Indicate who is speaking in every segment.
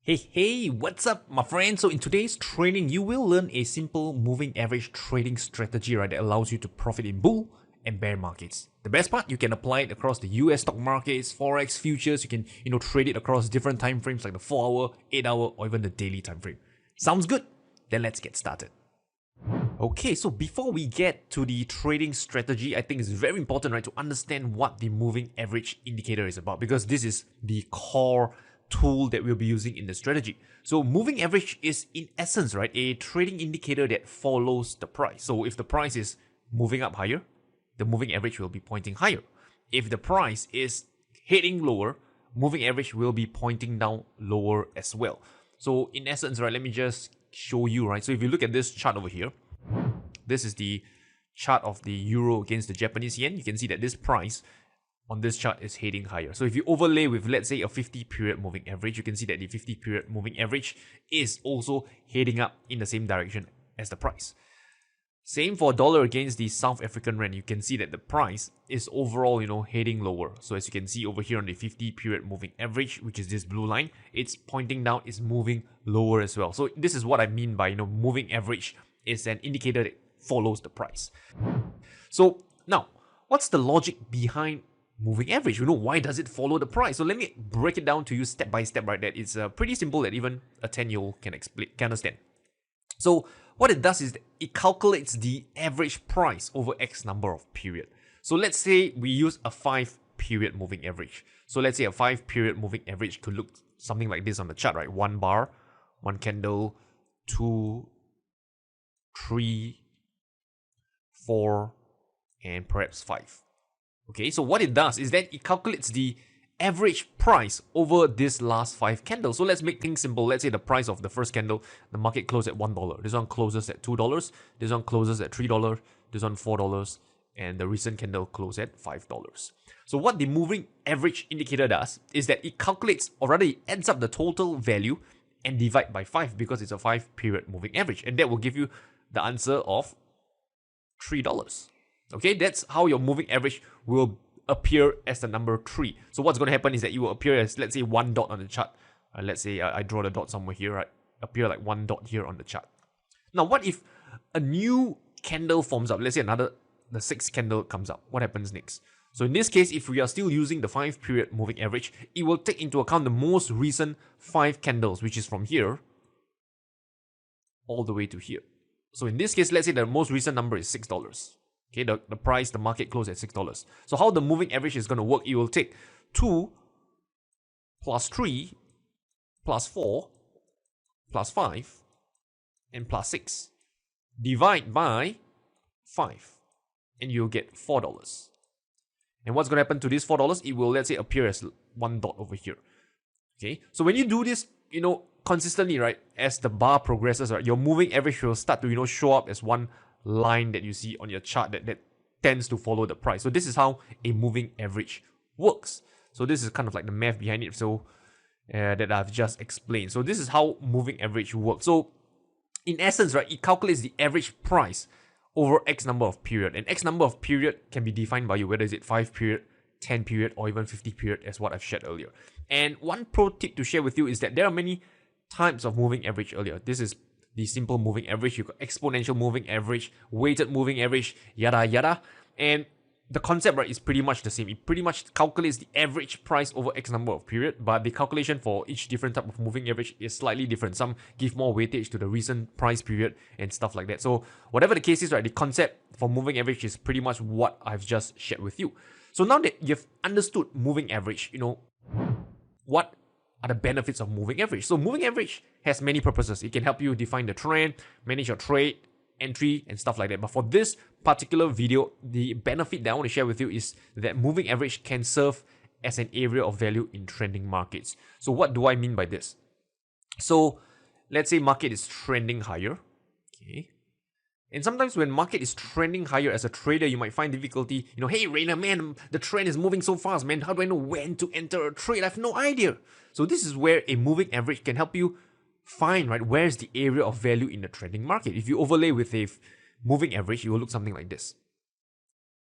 Speaker 1: Hey, what's up, my friend? So in today's training, you will learn a simple moving average trading strategy, right, that allows you to profit in bull and bear markets. The best part, you can apply it across the US stock markets, forex, futures. You can, trade it across different time frames like the 4-hour, 8-hour, or even the daily time frame. Sounds good? Then let's get started. Okay, so before we get to the trading strategy, I think it's very important, right, to understand what the moving average indicator is about, because this is the core tool that we'll be using in the strategy. So moving average is in essence, right, a trading indicator that follows the price. So if the price is moving up higher, the moving average will be pointing higher. If the price is heading lower, moving average will be pointing down lower as well. So in essence, right, let me just show you, right? So if you look at this chart over here, this is the chart of the euro against the Japanese yen. You can see that this price on this chart is heading higher. So if you overlay with, let's say, a 50-period moving average, you can see that the 50-period moving average is also heading up in the same direction as the price. Same for dollar against the South African rand. You can see that the price is overall, heading lower. So as you can see over here on the 50-period moving average, which is this blue line, it's pointing down, it's moving lower as well. So this is what I mean by, moving average is an indicator that follows the price. So now, what's the logic behind moving average? Why does it follow the price? So let me break it down to you step by step, right? That it's pretty simple that even a 10-year-old can understand. So what it does is it calculates the average price over X number of period. So let's say we use a 5-period moving average. So let's say a 5-period moving average could look something like this on the chart, right? 1 bar, 1 candle, 2, 3, 4, and perhaps 5. Okay, so what it does is that it calculates the average price over this last 5 candles. So let's make things simple. Let's say the price of the first candle, the market closed at $1. This one closes at $2. This one closes at $3. This one $4. And the recent candle closed at $5. So what the moving average indicator does is that it calculates, or rather it adds up the total value and divide by 5 because it's a 5-period moving average. And that will give you the answer of $3. Okay, that's how your moving average will appear as the number 3. So what's going to happen is that it will appear as, let's say, 1 dot on the chart. Let's say I draw the dot somewhere here, right? Appear like 1 dot here on the chart. Now, what if a new candle forms up? Let's say the 6th candle comes up. What happens next? So in this case, if we are still using the 5-period moving average, it will take into account the most recent 5 candles, which is from here all the way to here. So in this case, let's say the most recent number is $6. Okay, the price, the market closed at $6. So how the moving average is going to work, it will take 2 plus 3 plus 4 plus 5 and plus 6. Divide by 5 and you'll get $4. And what's going to happen to this $4? It will, let's say, appear as 1 dot over here. Okay, so when you do this, consistently, right, as the bar progresses, right, your moving average will start to, show up as one line that you see on your chart that tends to follow the price. So this is how a moving average works. So this is kind of like the math behind it, so that I've just explained. So this is how moving average works. So in essence, right, it calculates the average price over X number of period. And X number of period can be defined by you, whether is it 5 period, 10 period, or even 50 period, as what I've shared earlier. And one pro tip to share with you is that there are many types of moving average earlier. This is the simple moving average, you got exponential moving average, weighted moving average, yada yada. And the concept, right, is pretty much the same. It pretty much calculates the average price over X number of period, but the calculation for each different type of moving average is slightly different. Some give more weightage to the recent price period and stuff like that. So whatever the case is, right, the concept for moving average is pretty much what I've just shared with you. So now that you've understood moving average, what are the benefits of moving average? So moving average has many purposes. It can help you define the trend, manage your trade, entry, and stuff like that. But for this particular video, the benefit that I want to share with you is that moving average can serve as an area of value in trending markets. So what do I mean by this? So let's say market is trending higher. Okay. And sometimes when market is trending higher as a trader, you might find difficulty, hey Rainer, man, the trend is moving so fast, man. How do I know when to enter a trade? I have no idea. So this is where a moving average can help you find, right, where's the area of value in the trending market. If you overlay with a moving average, it will look something like this.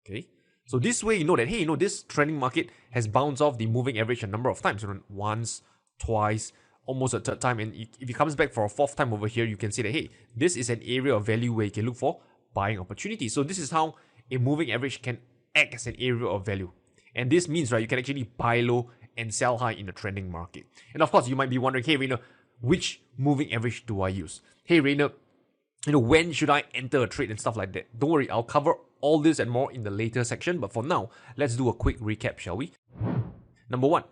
Speaker 1: Okay. So this way you know that, hey, this trending market has bounced off the moving average a number of times, once, twice, almost a third time, and if it comes back for a fourth time over here, you can see that, hey, this is an area of value where you can look for buying opportunities. So this is how a moving average can act as an area of value. And this means, right, you can actually buy low and sell high in the trending market. And of course, you might be wondering, hey, Rainer, which moving average do I use? Hey, Rainer, when should I enter a trade and stuff like that? Don't worry, I'll cover all this and more in the later section. But for now, let's do a quick recap, shall we? Number one,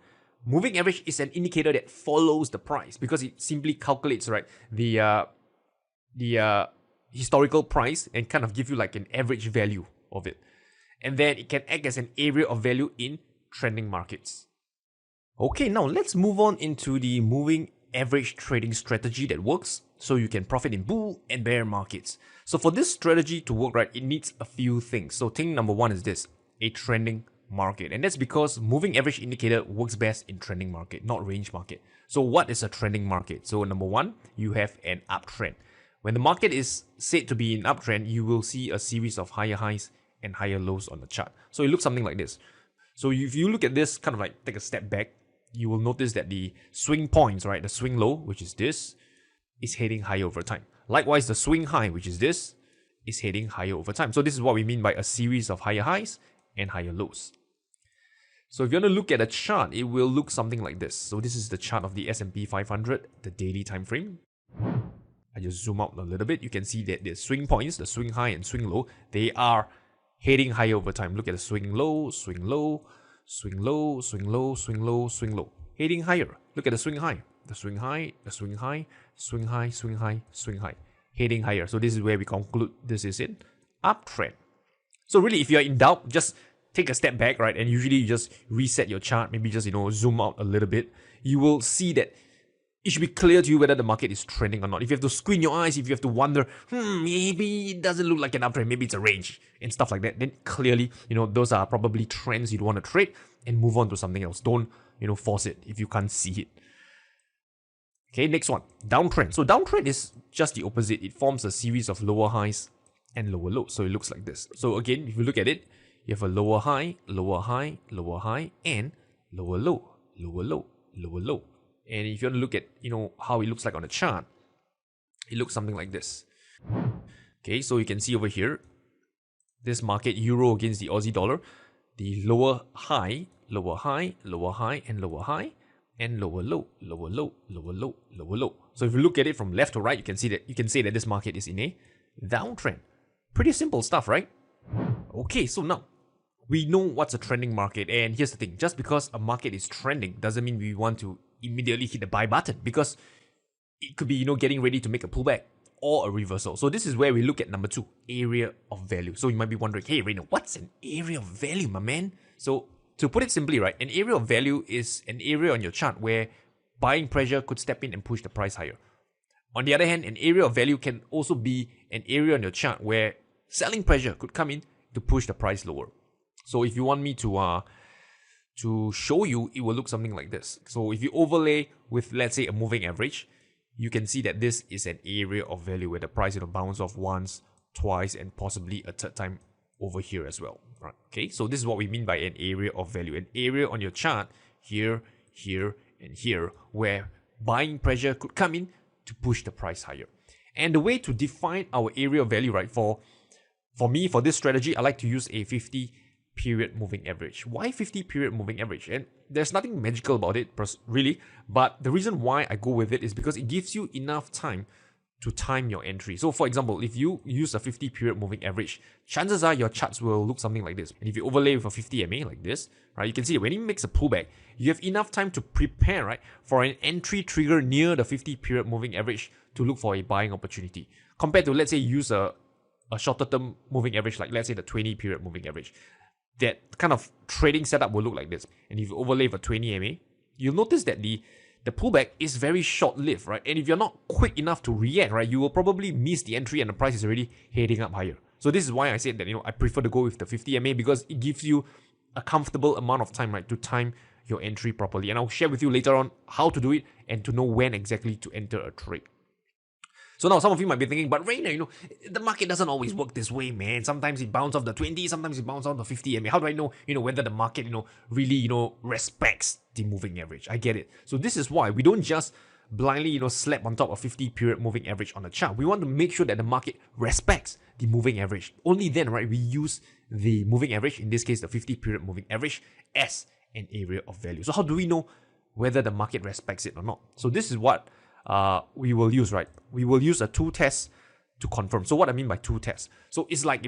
Speaker 1: moving average is an indicator that follows the price because it simply calculates, right, the historical price and kind of give you like an average value of it. And then it can act as an area of value in trending markets. Okay, now let's move on into the moving average trading strategy that works so you can profit in bull and bear markets. So for this strategy to work, right, it needs a few things. So thing number one is this, a trending market. And that's because moving average indicator works best in trending market, not range market. So what is a trending market? So number one, you have an uptrend. When the market is said to be in uptrend, you will see a series of higher highs and higher lows on the chart. So it looks something like this. So if you look at this, kind of like take a step back, you will notice that the swing points, right, the swing low, which is this, is heading higher over time. Likewise, the swing high, which is this, is heading higher over time. So this is what we mean by a series of higher highs and higher lows. So if you want to look at a chart, it will look something like this. So this is the chart of the S&P 500, the daily time frame. I just zoom out a little bit. You can see that the swing points, the swing high and swing low, they are heading higher over time. Look at the swing low, swing low, swing low, swing low, swing low, swing low. Heading higher. Look at the swing high. The swing high, the swing high, swing high, swing high, swing high. Heading higher. So this is where we conclude this is an uptrend. So really, if you're in doubt, just take a step back, right? And usually you just reset your chart, maybe just, zoom out a little bit. You will see that it should be clear to you whether the market is trending or not. If you have to squint your eyes, if you have to wonder, maybe it doesn't look like an uptrend, maybe it's a range and stuff like that, then clearly, those are probably trends you'd want to trade and move on to something else. Don't, force it if you can't see it. Okay, next one, downtrend. So downtrend is just the opposite. It forms a series of lower highs and lower lows. So it looks like this. So again, if you look at it, you have a lower high, lower high, lower high, and lower low, lower low, lower low. And if you want to look at, how it looks like on the chart, it looks something like this. Okay, so you can see over here, this market, euro against the Aussie dollar, the lower high, lower high, lower high, and lower high, and lower low, lower low, lower low, lower low. So if you look at it from left to right, you can say that this market is in a downtrend. Pretty simple stuff, right? Okay, so now we know what's a trending market, and here's the thing: just because a market is trending doesn't mean we want to immediately hit the buy button, because it could be, getting ready to make a pullback or a reversal. So this is where we look at number two, area of value. So you might be wondering, hey, Rainer, what's an area of value, my man? So to put it simply, right, an area of value is an area on your chart where buying pressure could step in and push the price higher. On the other hand, an area of value can also be an area on your chart where selling pressure could come in to push the price lower. So if you want me to show you, it will look something like this. So if you overlay with, let's say, a moving average, you can see that this is an area of value where the price bounce off once, twice, and possibly a third time over here as well. Right? Okay, so this is what we mean by an area of value. An area on your chart here, here, and here, where buying pressure could come in to push the price higher. And the way to define our area of value, right, for me, for this strategy, I like to use a 50 period moving average. Why 50 period moving average? And there's nothing magical about it, really, but the reason why I go with it is because it gives you enough time to time your entry. So for example, if you use a 50 period moving average, chances are your charts will look something like this. And if you overlay with a 50 MA like this, right, you can see that when it makes a pullback, you have enough time to prepare, right, for an entry trigger near the 50 period moving average to look for a buying opportunity. Compared to, let's say, use a shorter term moving average, like let's say the 20 period moving average. That kind of trading setup will look like this. And if you overlay for 20 MA, you'll notice that the pullback is very short-lived, right? And if you're not quick enough to react, right, you will probably miss the entry and the price is already heading up higher. So this is why I said that, I prefer to go with the 50 MA because it gives you a comfortable amount of time, right, to time your entry properly. And I'll share with you later on how to do it and to know when exactly to enter a trade. So now some of you might be thinking, but Rainer, the market doesn't always work this way, man. Sometimes it bounces off the 20, sometimes it bounces off the 50 MA. How do I know, whether the market, really, respects the moving average? I get it. So this is why we don't just blindly, slap on top of 50 period moving average on the chart. We want to make sure that the market respects the moving average. Only then, right, we use the moving average, in this case, the 50 period moving average, as an area of value. So how do we know whether the market respects it or not? So this is what we will use, right? We will use a two test to confirm. So what I mean by two tests? So it's like,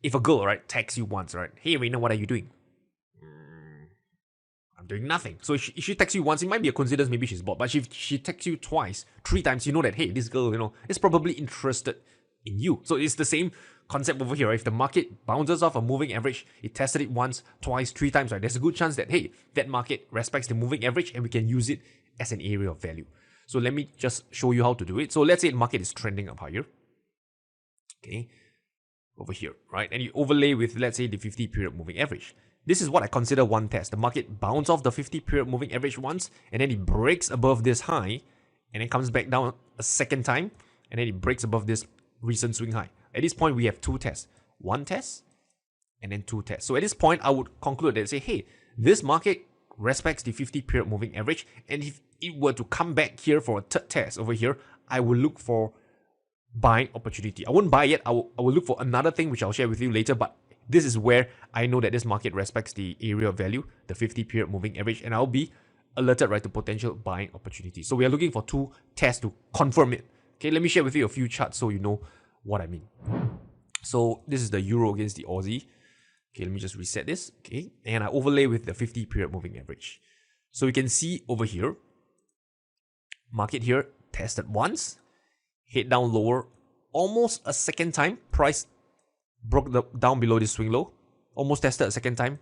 Speaker 1: if a girl, right, texts you once, right? Hey, Reina, what are you doing? I'm doing nothing. So if she texts you once, it might be a coincidence, maybe she's bored. But if she texts you twice, 3 times, you know that, hey, this girl, is probably interested in you. So it's the same concept over here, right? If the market bounces off a moving average, it tested it once, twice, 3 times, right? There's a good chance that, hey, that market respects the moving average and we can use it as an area of value. So let me just show you how to do it. So let's say the market is trending up higher. Okay. Over here, right? And you overlay with, let's say, the 50 period moving average. This is what I consider one test. The market bounces off the 50 period moving average once, and then it breaks above this high, and then comes back down a second time, and then it breaks above this recent swing high. At this point, we have 2 tests. 1 test, and then 2 tests. So at this point, I would conclude that, say, hey, this market respects the 50 period moving average, and if it were to come back here for a third test over here, I will look for buying opportunity. I won't buy yet. I will look for another thing which I'll share with you later, but this is where I know that this market respects the area of value, the 50 period moving average, and I'll be alerted, right, to potential buying opportunities. So we are looking for 2 tests to confirm it. Okay, let me share with you a few charts so you know what I mean. So this is the euro against the Aussie. Okay, let me just reset this. Okay, and I overlay with the 50 period moving average. So you can see over here, market here tested once, head down lower, almost a second time, price broke down below this swing low, almost tested a second time,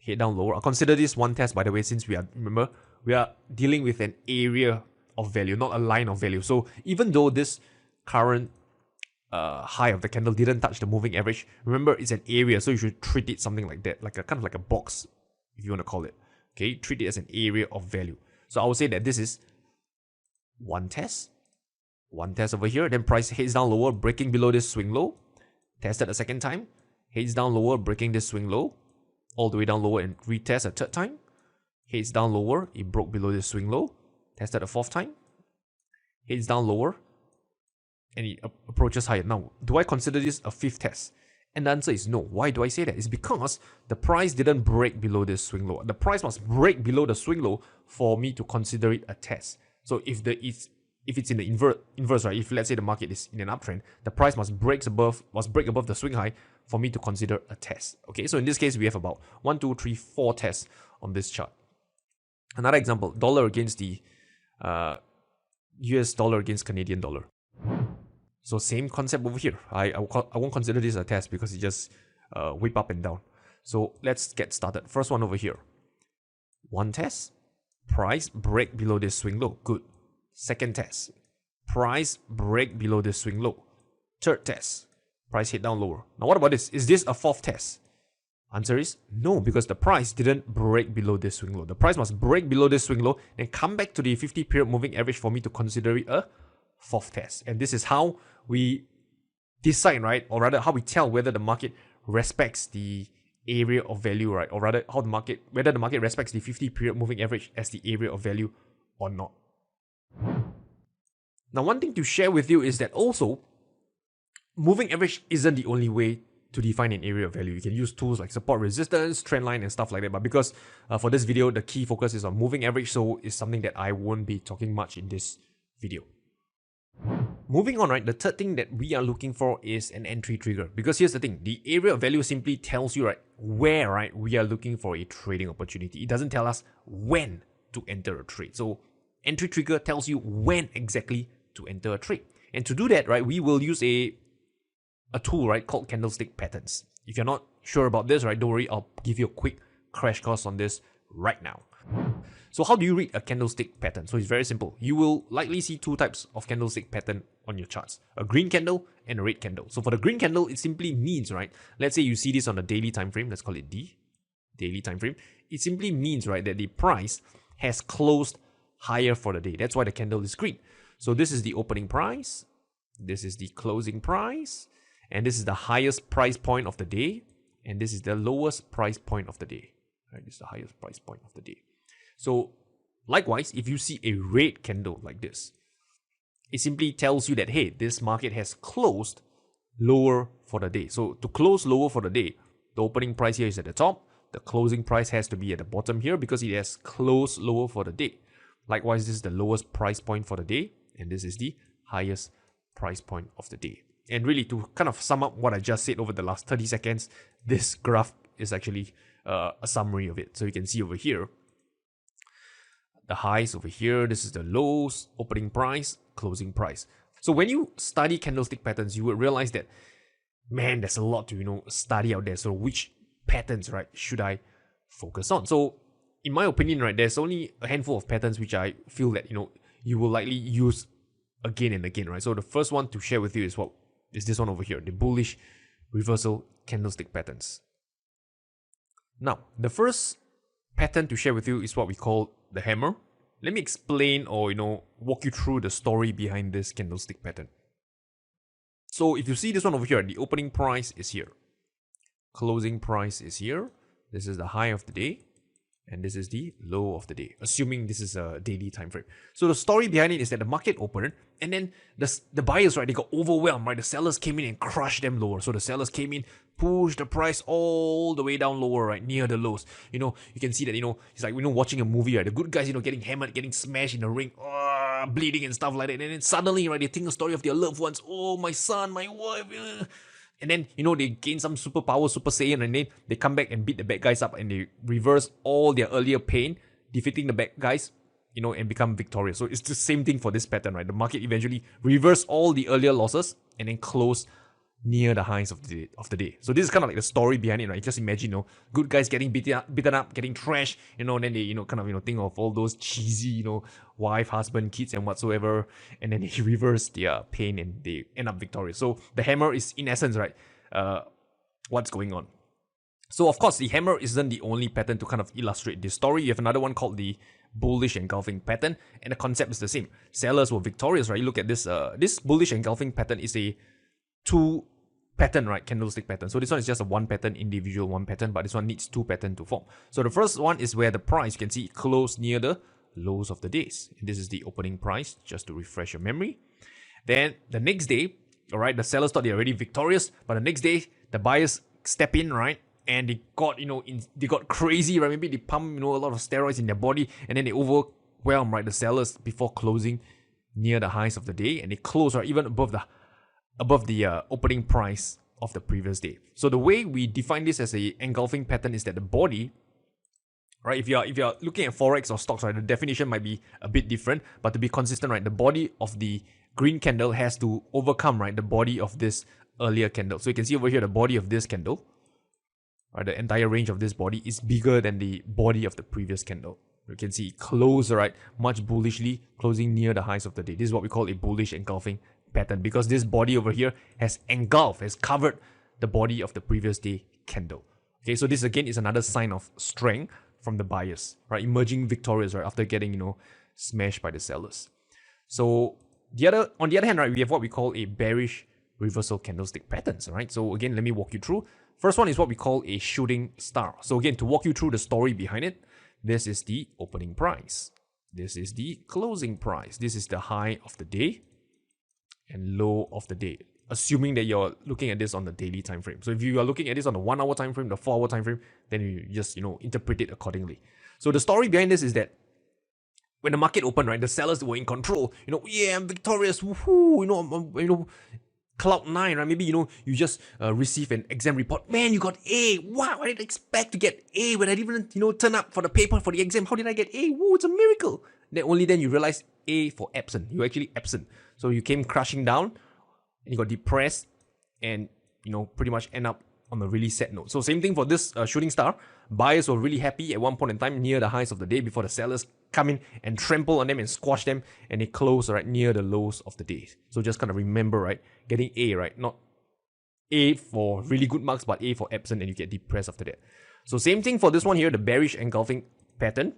Speaker 1: head down lower. I'll consider this one test, by the way, since we are dealing with an area of value, not a line of value. So even though this current high of the candle didn't touch the moving average, remember it's an area, so you should treat it something like that, like a kind of like a box, if you want to call it. Okay, treat it as an area of value. So I would say that this is one test over here, then price heads down lower, breaking below this swing low, tested a second time, heads down lower, breaking this swing low, all the way down lower and retest a third time, heads down lower, it broke below this swing low, tested a 4th time, heads down lower, and it approaches higher. Now, do I consider this a 5th test? And the answer is no. Why do I say that? It's because the price didn't break below this swing low. The price must break below the swing low for me to consider it a test. So if it's in the inverse, right? If let's say the market is in an uptrend, the price must break above the swing high for me to consider a test. Okay, so in this case, we have about 1, 2, 3, 4 tests on this chart. Another example: dollar against the US dollar against Canadian dollar. So same concept over here. I won't consider this a test because it just whip up and down. So let's get started. First one over here. 1 test, price break below this swing low. Good. Second test, price break below this swing low. Third test, price hit down lower. Now what about this? Is this a 4th test? Answer is no, because the price didn't break below this swing low. The price must break below this swing low and come back to the 50 period moving average for me to consider it a 4th test. And this is how we decide, right? Or rather, how we tell whether the market respects the area of value, right? Or rather, whether the market respects the 50 period moving average as the area of value or not. Now, one thing to share with you is that also, moving average isn't the only way to define an area of value. You can use tools like support, resistance, trend line, and stuff like that. But because for this video, the key focus is on moving average, so it's something that I won't be talking much in this video. Moving on, right, the third thing that we are looking for is an entry trigger. Because here's the thing, the area of value simply tells you, right, where, right, we are looking for a trading opportunity. It doesn't tell us when to enter a trade. So entry trigger tells you when exactly to enter a trade. And to do that, right, we will use a tool, right, called candlestick patterns. If you're not sure about this, right, don't worry, I'll give you a quick crash course on this right now. So how do you read a candlestick pattern? So it's very simple. You will likely see 2 types of candlestick pattern on your charts: a green candle and a red candle. So for the green candle, it simply means, right, let's say you see this on a daily time frame, let's call it D, daily time frame. It simply means, right, that the price has closed higher for the day. That's why the candle is green. So this is the opening price, this is the closing price, and this is the highest price point of the day, and this is the lowest price point of the day. Right, this is the highest price point of the day. So Likewise, if you see a red candle like this, it simply tells you that, hey, this market has closed lower for the day. So to close lower for the day, the opening price here is at the top. The closing price has to be at the bottom here because it has closed lower for the day. Likewise, this is the lowest price point for the day, and this is the highest price point of the day. And really, to kind of sum up what I just said over the last 30 seconds, this graph is actually a summary of it. So you can see over here, the highs over here, this is the lows, opening price, closing price. So when you study candlestick patterns, you will realize that, man, there's a lot to, study out there. So which patterns, right, should I focus on? So in my opinion, right, there's only a handful of patterns which I feel that, you will likely use again and again, right? So the first one to share with you is this one over here, the bullish reversal candlestick patterns. Now, the first pattern to share with you is what we call the hammer. Let me explain or, walk you through the story behind this candlestick pattern. So if you see this one over here, the opening price is here. Closing price is here. This is the high of the day. And this is the low of the day, assuming this is a daily time frame. So the story behind it is that the market opened, and then the buyers, right, they got overwhelmed, right? The sellers came in and crushed them lower. So the sellers came in, pushed the price all the way down lower, right, near the lows. You can see that, it's like, watching a movie, right? The good guys, getting hammered, getting smashed in the ring, bleeding and stuff like that. And then suddenly, right, they think the story of their loved ones. Oh, my son, my wife. And then, they gain some superpower, Super Saiyan, and then they come back and beat the bad guys up and they reverse all their earlier pain, defeating the bad guys, and become victorious. So it's the same thing for this pattern, right? The market eventually reverse all the earlier losses and then close near the highs of the day. So this is kind of like the story behind it, right? Just imagine, good guys getting beaten up, getting trashed, and then they, kind of, think of all those cheesy, wife, husband, kids, and whatsoever, and then they reverse their pain and they end up victorious. So the hammer is, in essence, right, what's going on. So of course, the hammer isn't the only pattern to kind of illustrate this story. You have another one called the bullish engulfing pattern, and the concept is the same. Sellers were victorious, right? You look at this, this bullish engulfing pattern is a two pattern, right? Candlestick pattern. So this one is just a one pattern, individual one pattern, but this one needs two patterns to form. So the first one is where the price, you can see, closed near the lows of the days. And this is the opening price, just to refresh your memory. Then the next day, all right, the sellers thought they're already victorious, but the next day, the buyers step in, right? And they got, they got crazy, right? Maybe they pump, a lot of steroids in their body, and then they overwhelm, right, the sellers before closing near the highs of the day, and they close, right, even above the opening price of the previous day. So the way we define this as a engulfing pattern is that the body, right, if you're looking at forex or stocks, right, the definition might be a bit different, but to be consistent, right, the body of the green candle has to overcome, right, the body of this earlier candle. So you can see over here the body of this candle, right, the entire range of this body is bigger than the body of the previous candle. You can see it close, right, much bullishly, closing near the highs of the day. This is what we call a bullish engulfing pattern, because this body over here has covered the body of the previous day candle. Okay, so this again is another sign of strength from the buyers, right, emerging victorious, right, after getting, smashed by the sellers. So on the other hand, right, we have what we call a bearish reversal candlestick patterns, right? So again, let me walk you through. First one is what we call a shooting star. So again, to walk you through the story behind it, this is the opening price, this is the closing price, this is the high of the day and low of the day, assuming that you're looking at this on the daily time frame. So if you are looking at this on the 1 hour time frame, the 4 hour time frame, then you just, interpret it accordingly. So the story behind this is that when the market opened, right, the sellers were in control. Yeah, I'm victorious. Woohoo! Cloud 9, right? Maybe, you just receive an exam report. Man, you got A. Wow, I didn't expect to get A when I didn't, turn up for the paper, for the exam. How did I get A? Whoa, it's a miracle. Then only then you realize A for absent. You actually absent. So you came crashing down and you got depressed and, pretty much end up on a really sad note. So same thing for this shooting star. Buyers were really happy at one point in time near the highs of the day before the sellers come in and trample on them and squash them, and they close right near the lows of the day. So just kind of remember, right, getting A, right, not A for really good marks, but A for absent, and you get depressed after that. So same thing for this one here, the bearish engulfing pattern.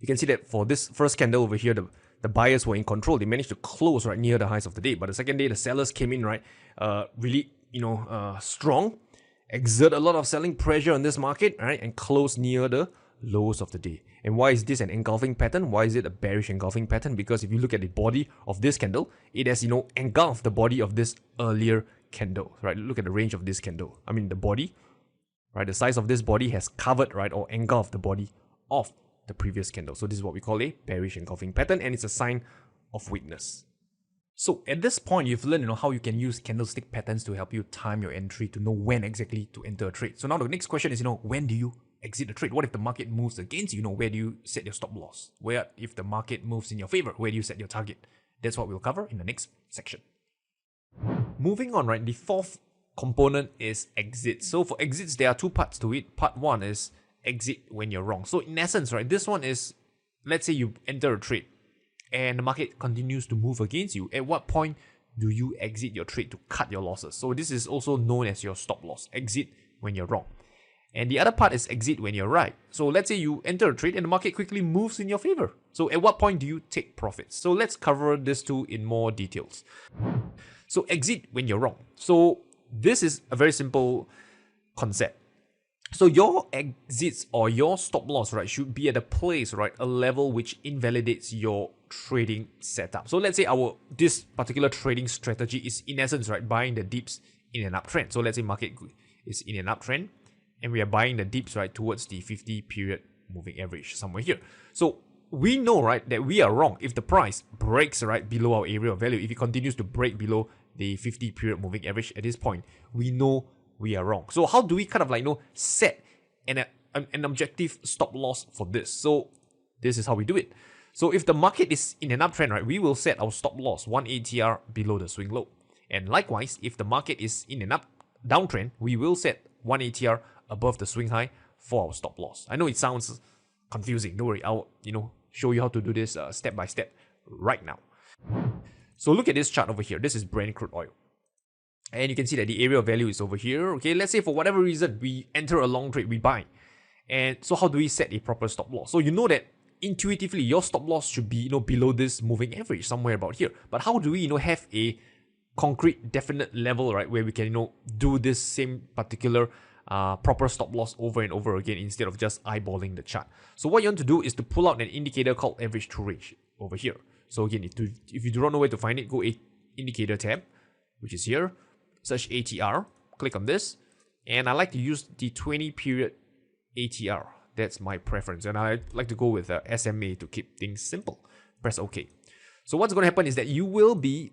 Speaker 1: You can see that for this first candle over here, the buyers were in control. They managed to close right near the highs of the day. But the second day, the sellers came in, right, really, strong, exert a lot of selling pressure on this market, right, and close near the lowest of the day. And why is this an engulfing pattern? Why is it a bearish engulfing pattern? Because if you look at the body of this candle, it has, engulfed the body of this earlier candle, right? Look at the range of this candle. I mean, the body, right? The size of this body has covered, right, or engulfed the body of the previous candle. So this is what we call a bearish engulfing pattern, and it's a sign of weakness. So at this point, you've learned how you can use candlestick patterns to help you time your entry to know when exactly to enter a trade. So now the next question is, when do you exit the trade? What if the market moves against you? Where do you set your stop loss? Where if the market moves in your favor, where do you set your target? That's what we'll cover in the next section. Moving on, right? The fourth component is exit. So for exits, there are two parts to it. Part one is exit when you're wrong. So in essence, right, this one is, let's say you enter a trade and the market continues to move against you. At what point do you exit your trade to cut your losses? So this is also known as your stop loss. Exit when you're wrong. And the other part is exit when you're right. So let's say you enter a trade and the market quickly moves in your favor. So at what point do you take profits? So let's cover this two in more details. So exit when you're wrong. So this is a very simple concept. So your exits or your stop loss, right, should be at a place, right, a level which invalidates your trading setup. So let's say this particular trading strategy is in essence, right, buying the dips in an uptrend. So let's say market is in an uptrend and we are buying the dips, right, towards the 50 period moving average somewhere here. So we know, right, that we are wrong if the price breaks, right, below our area of value. If it continues to break below the 50 period moving average at this point, we know we are wrong. So how do we kind of set an objective stop loss for this? So this is how we do it. So if the market is in an uptrend, right, we will set our stop loss 1 ATR below the swing low. And likewise, if the market is in an downtrend, we will set 1 ATR above the swing high for our stop loss. I know it sounds confusing. Don't worry, I'll show you how to do this step by step right now. So look at this chart over here. This is Brent crude oil. And you can see that the area of value is over here. Okay, let's say for whatever reason, we enter a long trade, we buy. And so how do we set a proper stop loss? So you know that intuitively, your stop loss should be below this moving average, somewhere about here. But how do we have a concrete, definite level, right, where we can do this same particular proper stop loss over and over again instead of just eyeballing the chart? So what you want to do is to pull out an indicator called average true range over here. So again, if you do not know where to find it, go indicator tab, which is here. Search ATR, click on this, and I like to use the 20 period ATR. That's my preference, and I like to go with SMA to keep things simple. Press OK. So what's going to happen is that you will be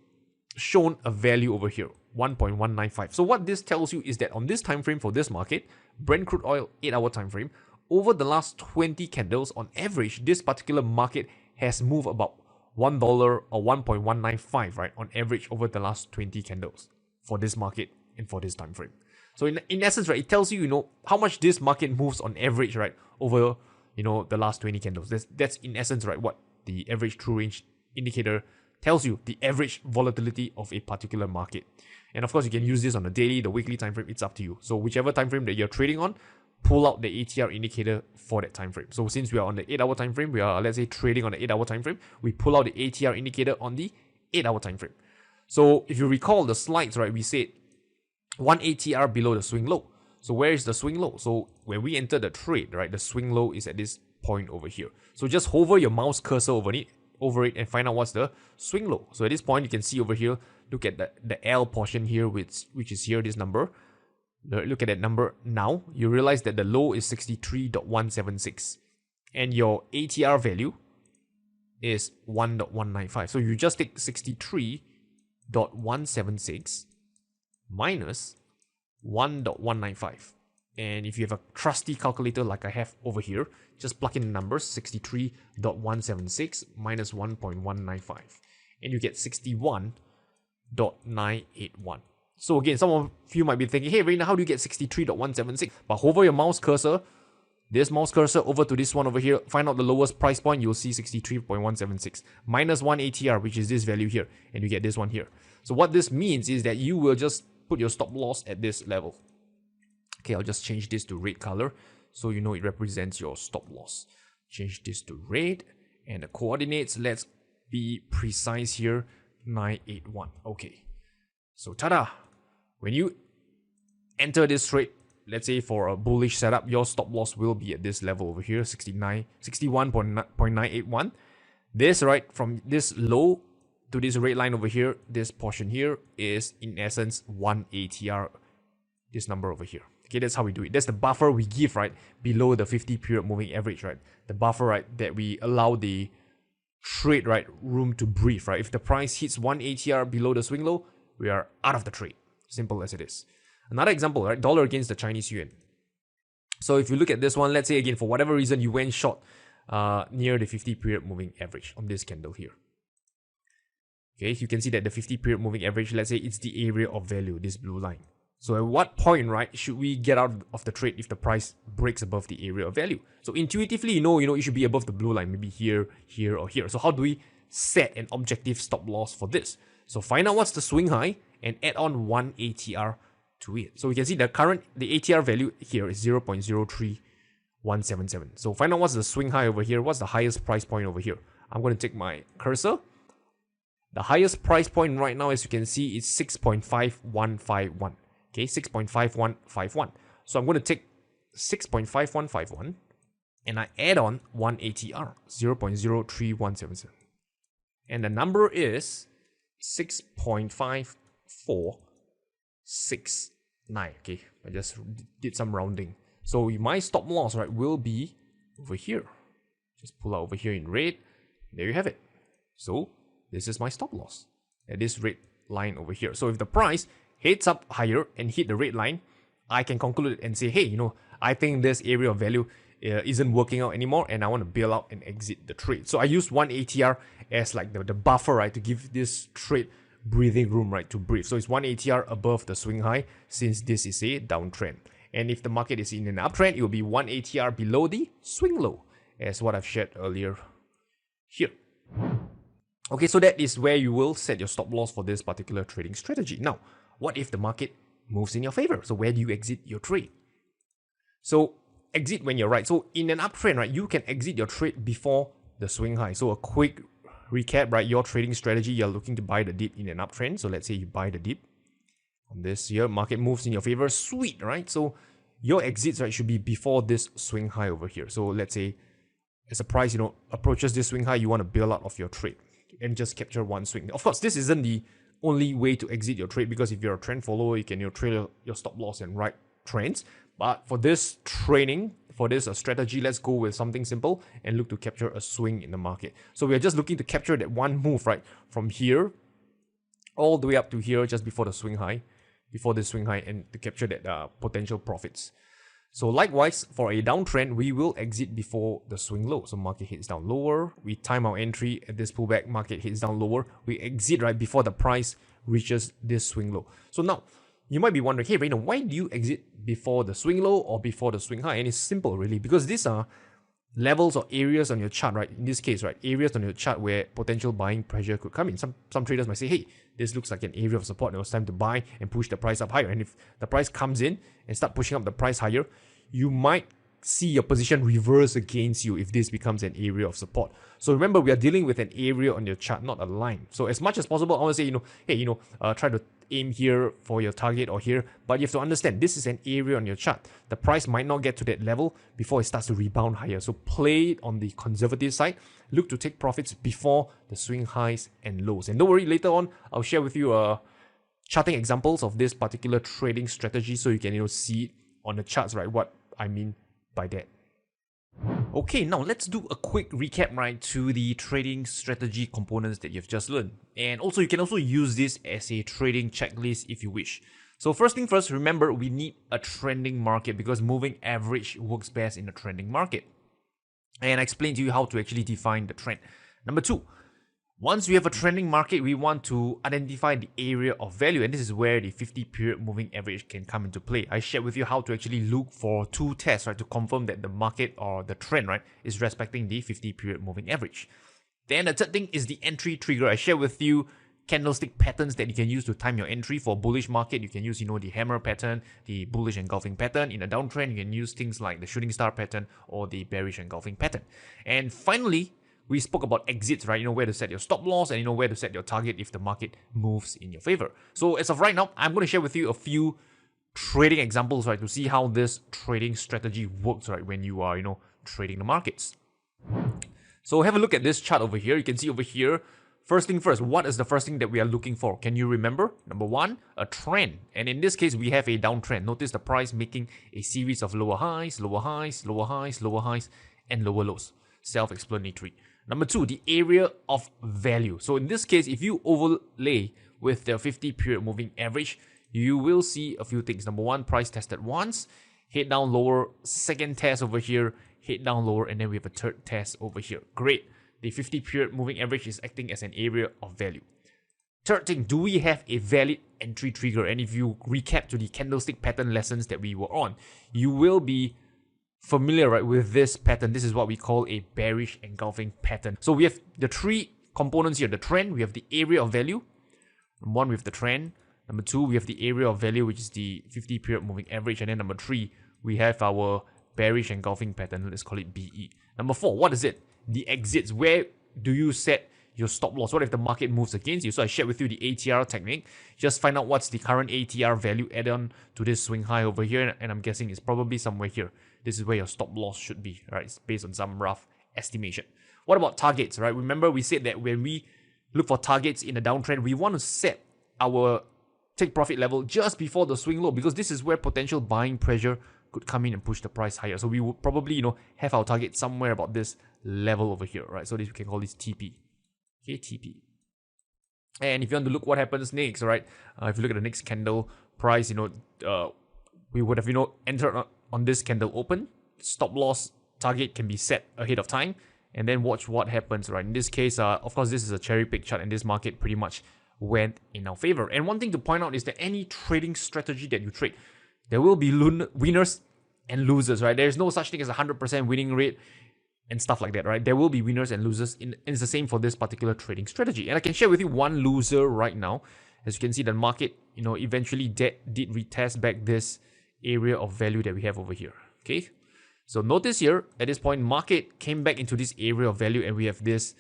Speaker 1: shown a value over here, 1.195. So what this tells you is that on this time frame for this market, Brent crude oil 8-hour time frame, over the last 20 candles, on average, this particular market has moved about $1 or 1.195, right, on average over the last 20 candles for this market and for this time frame. So in essence, right, it tells you, how much this market moves on average, right, over, the last 20 candles. That's in essence, right, what the average true range indicator tells you, the average volatility of a particular market. And of course, you can use this on the daily, the weekly time frame, it's up to you. So whichever time frame that you're trading on, pull out the ATR indicator for that time frame. So since we are on the 8-hour time frame, we are, let's say, trading on the 8-hour time frame, we pull out the ATR indicator on the 8-hour time frame. So if you recall the slides, right, we said 1 ATR below the swing low. So where is the swing low? So when we enter the trade, right, the swing low is at this point over here. So just hover your mouse cursor over it and find out what's the swing low. So at this point, you can see over here, look at the L portion here, which is here, this number. Look at that number now. You realize that the low is 63.176. And your ATR value is 1.195. So you just take 63.176 minus 1.195. And if you have a trusty calculator like I have over here, just plug in the numbers, 63.176 minus 1.195. And you get 61.981. So again, some of you might be thinking, hey, Raina, how do you get 63.176? But hover your mouse cursor, this mouse cursor over to this one over here, find out the lowest price point, you'll see 63.176 minus 1 ATR, which is this value here, and you get this one here. So what this means is that you will just put your stop loss at this level. Okay, I'll just change this to red color so you know it represents your stop loss. Change this to red, and the coordinates, let's be precise here, 981. Okay, so ta-da! When you enter this trade, let's say for a bullish setup, your stop loss will be at this level over here, 61.981. This, right, from this low to this red line over here, this portion here is in essence 1 ATR, this number over here. Okay, that's how we do it. That's the buffer we give, right, below the 50 period moving average, right? The buffer, right, that we allow the trade, right, room to breathe, right? If the price hits 1 ATR below the swing low, we are out of the trade. Simple as it is. Another example, right? Dollar against the Chinese yuan. So if you look at this one, let's say again, for whatever reason, you went short near the 50 period moving average on this candle here. Okay, you can see that the 50 period moving average, let's say it's the area of value, this blue line. So at what point, right, should we get out of the trade if the price breaks above the area of value? So intuitively, you know, it should be above the blue line, maybe here, here, or here. So how do we set an objective stop loss for this? So find out what's the swing high and add on 1 ATR to it. So we can see the ATR value here is 0.03177. So find out what's the swing high over here, what's the highest price point over here. I'm going to take my cursor. The highest price point right now, as you can see, is 6.5151. Okay, 6.5151. So I'm going to take 6.5151 and I add on 1 ATR, 0.03177. And the number is 6.5469. Okay, I just did some rounding. So my stop loss, right, will be over here. Just pull out over here in red. There you have it. So this is my stop loss at this red line over here. So if the price heads up higher and hit the red line, I can conclude and say, hey, you know, I think this area of value isn't working out anymore and I want to bail out and exit the trade. So I use 1 ATR as like the buffer, right, to give this trade breathing room, right, to breathe. So it's 1 ATR above the swing high since this is a downtrend. And if the market is in an uptrend, it will be 1 ATR below the swing low, as what I've shared earlier here. Okay, so that is where you will set your stop loss for this particular trading strategy. Now, what if the market moves in your favor? So where do you exit your trade? So exit when you're right. So in an uptrend, right, you can exit your trade before the swing high. So a quick recap, right, your trading strategy, you're looking to buy the dip in an uptrend. So let's say you buy the dip on this here, market moves in your favor, sweet, right? So your exits, right, should be before this swing high over here. So let's say as the price, you know, approaches this swing high, you want to bail out of your trade and just capture one swing. Of course, this isn't the only way to exit your trade, because if you're a trend follower, you can, you know, trade your stop loss and ride trends. But for this training, for this strategy, let's go with something simple and look to capture a swing in the market. So we're just looking to capture that one move, right, from here all the way up to here, just before the swing high, and to capture that potential profits. So likewise, for a downtrend, we will exit before the swing low. So market hits down lower, we time our entry at this pullback, market hits down lower, we exit right before the price reaches this swing low. So now, you might be wondering, hey Rainer, why do you exit before the swing low or before the swing high? And it's simple really, because these are levels or areas on your chart, right? In this case, right, areas on your chart where potential buying pressure could come in. Some traders might say, hey, this looks like an area of support. It was time to buy and push the price up higher. And if the price comes in and start pushing up the price higher, you might see your position reverse against you if this becomes an area of support. So remember, we are dealing with an area on your chart, not a line. So as much as possible, I want to say, you know, hey, try to aim here for your target or here, but you have to understand this is an area on your chart. The price might not get to that level before it starts to rebound higher. So play it on the conservative side. Look to take profits before the swing highs and lows. And don't worry, later on, I'll share with you charting examples of this particular trading strategy so you can, you know, see it on the charts, right, what I mean by that. Okay, now let's do a quick recap, right, to the trading strategy components that you've just learned. And also, you can also use this as a trading checklist if you wish. So first thing first, remember, we need a trending market because moving average works best in a trending market. And I explained to you how to actually define the trend. Number two, once we have a trending market, we want to identify the area of value, and this is where the 50 period moving average can come into play. I shared with you how to actually look for two tests, right, to confirm that the market or the trend, right, is respecting the 50 period moving average. Then the third thing is the entry trigger. I shared with you candlestick patterns that you can use to time your entry. For bullish market, you can use, you know, the hammer pattern, the bullish engulfing pattern. In a downtrend, you can use things like the shooting star pattern or the bearish engulfing pattern. And finally, we spoke about exits, right? You know, where to set your stop loss and you know where to set your target if the market moves in your favor. So as of right now, I'm going to share with you a few trading examples, right, to see how this trading strategy works, right, when you are, trading the markets. So have a look at this chart over here. You can see over here, first thing first, what is the first thing that we are looking for? Can you remember? Number one, a trend. And in this case, we have a downtrend. Notice the price making a series of lower highs, lower highs, lower highs, lower highs, and lower lows. Self-explanatory. Number two, the area of value. So in this case, if you overlay with the 50 period moving average, you will see a few things. Number one, price tested once, head down lower, second test over here, head down lower, and then we have a third test over here. Great. The 50 period moving average is acting as an area of value. Third thing, do we have a valid entry trigger? And if you recap to the candlestick pattern lessons that we were on, you will be familiar, right, with this pattern. This is what we call a bearish engulfing pattern. So we have the three components here. The trend, we have the area of value. Number one, we have the trend. Number two, we have the area of value, which is the 50 period moving average. And then number three, we have our bearish engulfing pattern. Let's call it BE. Number four, what is it? The exits. Where do you set your stop loss? What if the market moves against you? So I shared with you the ATR technique. Just find out what's the current ATR value add on to this swing high over here. And I'm guessing it's probably somewhere here. This is where your stop loss should be, right? It's based on some rough estimation. What about targets, right? Remember we said that when we look for targets in a downtrend, we want to set our take profit level just before the swing low, because this is where potential buying pressure could come in and push the price higher. So we would probably, have our target somewhere about this level over here, right? So this, we can call this TP. Okay, TP. And if you want to look what happens next, right? If you look at the next candle price, we would have, entered on this candle open. Stop loss target can be set ahead of time, and then watch what happens, right? In this case, of course, this is a cherry pick chart, and this market pretty much went in our favor. And one thing to point out is that any trading strategy that you trade, there will be winners and losers, right? There's no such thing as a 100% winning rate and stuff like that, right? There will be winners and losers, and it's the same for this particular trading strategy. And I can share with you one loser right now. As you can see, the market, eventually did retest back this area of value that we have over here. Okay, so notice here at this point, market came back into this area of value, and we have this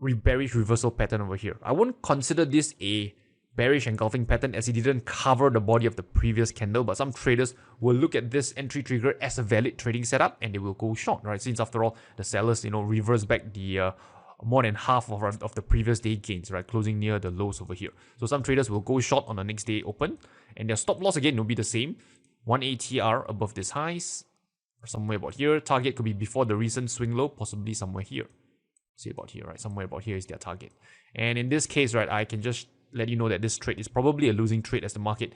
Speaker 1: bearish reversal pattern over here. I wouldn't consider this a bearish engulfing pattern as it didn't cover the body of the previous candle, but some traders will look at this entry trigger as a valid trading setup and they will go short, right? Since after all, the sellers, reverse back the more than half of the previous day gains, right? Closing near the lows over here. So some traders will go short on the next day open, and their stop loss again will be the same. 1 ATR above this highs, or somewhere about here. Target could be before the recent swing low, possibly somewhere here. See about here, right? Somewhere about here is their target. And in this case, right, I can just let you know that this trade is probably a losing trade as the market,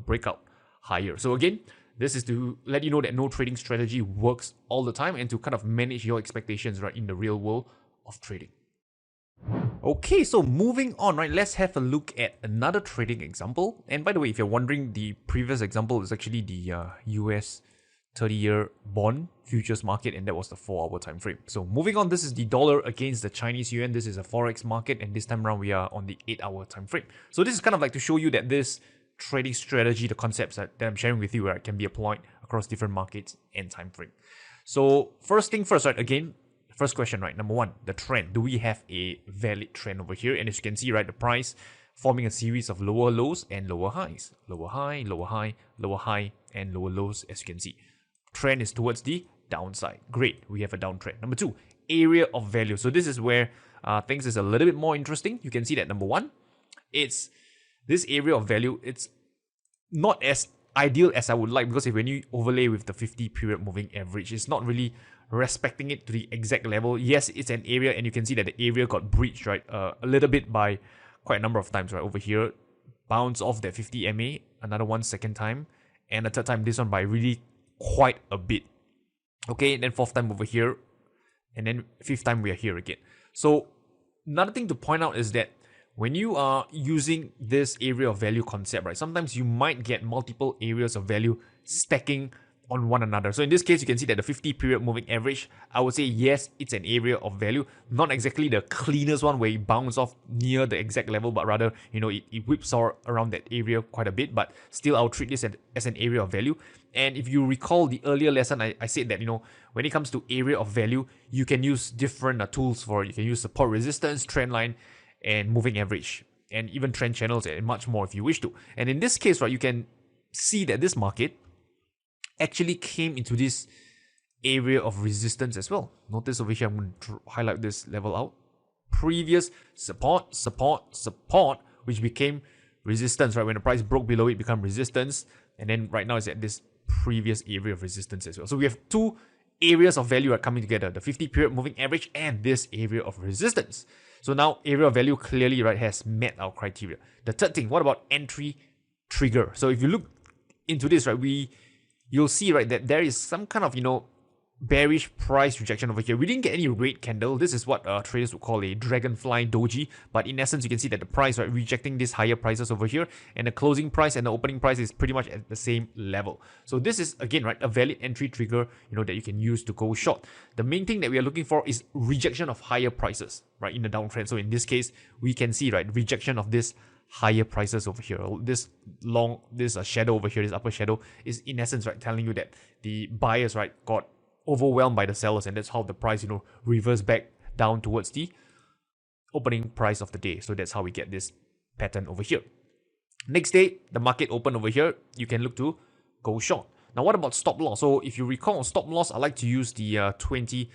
Speaker 1: break out higher. So again, this is to let you know that no trading strategy works all the time, and to kind of manage your expectations, right, in the real world of trading. Okay, so moving on, right, let's have a look at another trading example. And by the way, if you're wondering, the previous example is actually the US 30-year bond futures market, and that was the 4-hour time frame. So moving on, this is the dollar against the Chinese yuan. This is a forex market, and this time around we are on the 8-hour time frame. So this is kind of like to show you that this trading strategy, the concepts that I'm sharing with you, right, can be applied across different markets and time frame. So first thing first, right, again, first question, right, number one, the trend. Do we have a valid trend over here? And as you can see, right, the price forming a series of lower lows and lower highs. Lower high, lower high, lower high, and lower lows, as you can see. Trend is towards the downside. Great, we have a downtrend. Number two, area of value. So this is where things is a little bit more interesting. You can see that number one, it's this area of value. It's not as ideal as I would like, because when you overlay with the 50 period moving average, it's not really respecting it to the exact level. Yes, it's an area, and you can see that the area got breached, right, a little bit by quite a number of times, right, over here. Bounce off that 50 MA, another one second time, and a third time, this one by really quite a bit. Okay, and then fourth time over here, and then fifth time we are here again. So another thing to point out is that when you are using this area of value concept, right, sometimes you might get multiple areas of value stacking on one another. So in this case, you can see that the 50 period moving average, I would say yes, it's an area of value, not exactly the cleanest one where it bounces off near the exact level, but rather, it whips around that area quite a bit, but still I'll treat this as an area of value. And if you recall the earlier lesson, I said that, when it comes to area of value, you can use different tools for it. You can use support, resistance, trend line, and moving average, and even trend channels, and much more if you wish to. And in this case, right, you can see that this market actually came into this area of resistance as well. Notice over here, I'm going to highlight this level out. Previous support, which became resistance, right? When the price broke below it, become resistance. And then right now it's at this previous area of resistance as well. So we have two areas of value are coming together, the 50 period moving average and this area of resistance. So now area of value clearly, right, has met our criteria. The third thing, what about entry trigger? So if you look into this, right, you'll see, right, that there is some kind of, bearish price rejection over here. We didn't get any red candle. This is what traders would call a dragonfly doji. But in essence, you can see that the price, right, rejecting these higher prices over here, and the closing price and the opening price is pretty much at the same level. So this is, again, right, a valid entry trigger, that you can use to go short. The main thing that we are looking for is rejection of higher prices, right, in the downtrend. So in this case, we can see, right, rejection of this higher prices over here. This shadow over here, this upper shadow, is in essence, right, telling you that the buyers, right, got overwhelmed by the sellers, and that's how the price, reversed back down towards the opening price of the day. So that's how we get this pattern over here. Next day, the market opened over here. You can look to go short. Now, what about stop loss? So if you recall, stop loss, I like to use the 20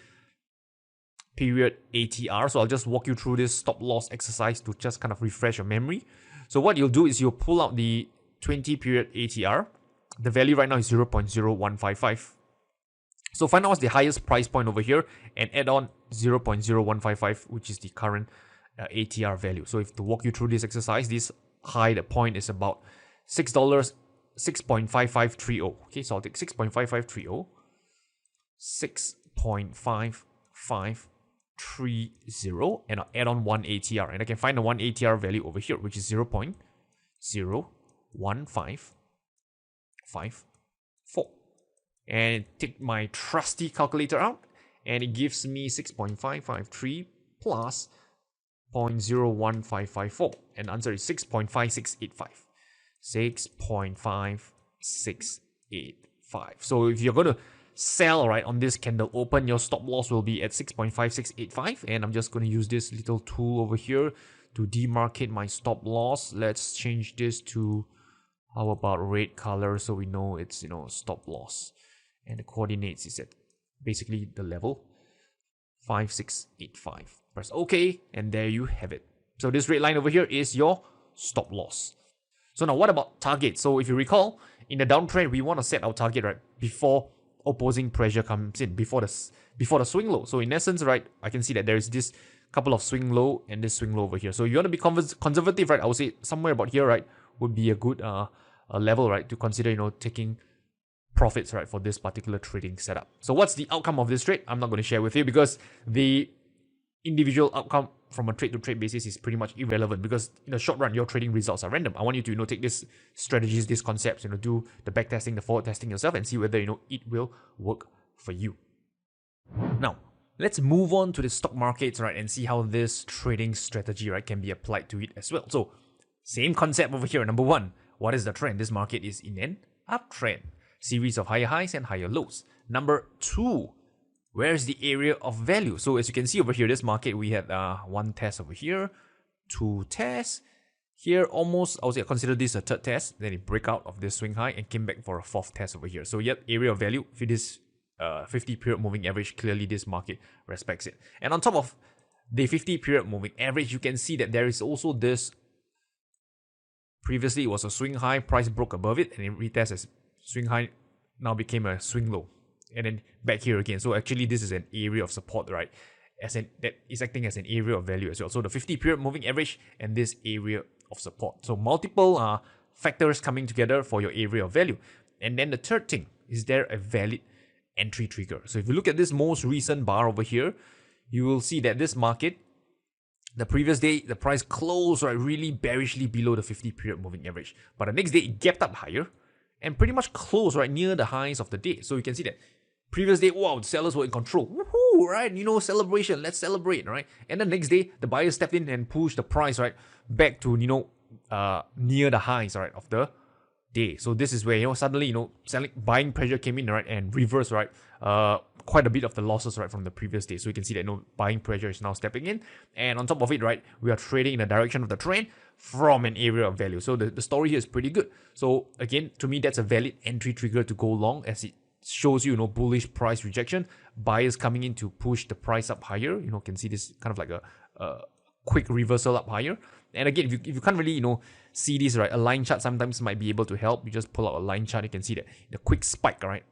Speaker 1: period ATR. So I'll just walk you through this stop loss exercise to just kind of refresh your memory. So what you'll do is you'll pull out the 20 period ATR. The value right now is 0.0155. So find out what's the highest price point over here and add on 0.0155, which is the current ATR value. So if to walk you through this exercise, this high, the point is about $6, 6.5530. Okay, so I'll take 6.5530, 6.5530, and I'll add on one ATR. And I can find the one ATR value over here, which is 0.01554. And take my trusty calculator out, and it gives me 6.553 plus 0.01554, and the answer is 6.5685. 6.5685. So if you're going to sell, right, on this candle open, your stop loss will be at 6.5685, and I'm just going to use this little tool over here to demarcate my stop loss. Let's change this to, how about red color, so we know it's, stop loss. And the coordinates is at basically the level 5685. Press OK, and there you have it. So this red line over here is your stop loss. So now what about target? So if you recall, in the downtrend, we want to set our target, right, before opposing pressure comes in, before the swing low. So in essence, right, I can see that there is this couple of swing low and this swing low over here. So you want to be conservative, right? I would say somewhere about here, right, would be a good level, right, to consider, taking profits, right, for this particular trading setup. So what's the outcome of this trade? I'm not going to share with you because the individual outcome from a trade to trade basis is pretty much irrelevant, because in the short run, your trading results are random. I want you to, take these strategies, these concepts, do the back testing, the forward testing yourself, and see whether, it will work for you. Now, let's move on to the stock markets, right, and see how this trading strategy, right, can be applied to it as well. So same concept over here. Number one, what is the trend? This market is in an uptrend. Series of higher highs and higher lows. Number two, where is the area of value? So as you can see over here, this market, we had one test over here, two tests. Here, almost, I would say, consider this a third test. Then it break out of this swing high and came back for a fourth test over here. So yet, area of value for this 50 period moving average, clearly this market respects it. And on top of the 50 period moving average, you can see that there is also this. Previously, it was a swing high, price broke above it, and it retests as swing high, now became a swing low, and then back here again. So actually, this is an area of support, right? That is acting as an area of value as well. So the 50 period moving average and this area of support. So multiple factors coming together for your area of value. And then the third thing, is there a valid entry trigger? So if you look at this most recent bar over here, you will see that this market, the previous day, the price closed, right, really bearishly below the 50 period moving average. But the next day, it gapped up higher and pretty much closed right near the highs of the day. So you can see that previous day, wow, the sellers were in control. Woohoo, right? Celebration. Let's celebrate, right? And the next day, the buyers stepped in and pushed the price, right, back to, near the highs, right, of the day. So this is where, suddenly, buying pressure came in, right, and reverse, right, quite a bit of the losses, right, from the previous day. So you can see that, buying pressure is now stepping in. And on top of it, right, we are trading in the direction of the trend from an area of value. So the story here is pretty good. So again, to me, that's a valid entry trigger to go long, as it shows you, bullish price rejection, buyers coming in to push the price up higher. Can see this kind of like a quick reversal up higher. And again, if you can't really, see this, right, a line chart sometimes might be able to help. You just pull out a line chart, you can see that the quick spike, right,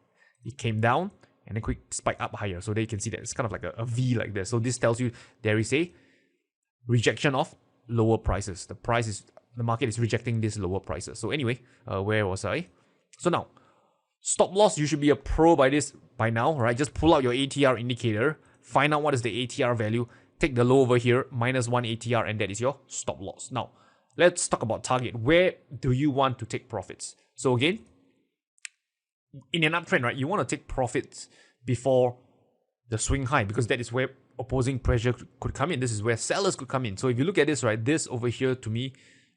Speaker 1: it came down and a quick spike up higher. So there you can see that it's kind of like a V like this. So this tells you there is a rejection of lower prices. The market is rejecting these lower prices. So anyway, where was I? So now, stop loss, you should be a pro by now, right? Just pull out your ATR indicator, find out what is the ATR value, take the low over here, -1 ATR, and that is your stop loss. Now, let's talk about target. Where do you want to take profits? So again, in an uptrend, right, you want to take profits before the swing high, because that is where opposing pressure could come in. This is where sellers could come in. So if you look at this, right, this over here to me